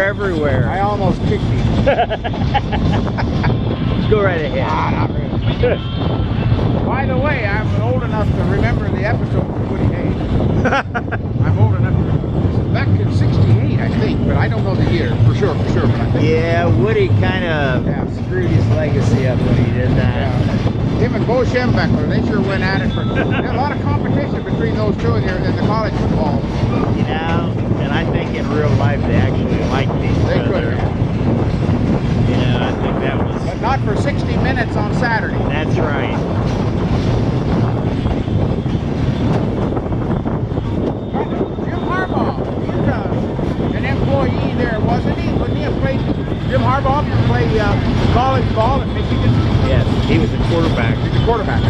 everywhere. I almost kicked him. Go right ahead. Ah, not really. By the way, I'm old enough to remember the episode with Woody Hayes. I'm old enough to this is back in '68, I think, but I don't know the year for sure. But I think Yeah, Woody kind of screwed his legacy up when he did that. him and Bo Schembeckler, they sure went at it. There was a lot of competition between those two in the college football. You know, and I think in real life they actually liked each They other. could have, You know, I think that was. but not for 60 minutes on Saturday. That's right. Jim Harbaugh, he's an employee there, wasn't he? Wasn't he a play? Jim Harbaugh, you play college ball at Michigan? Yes, he was a quarterback. He's a quarterback.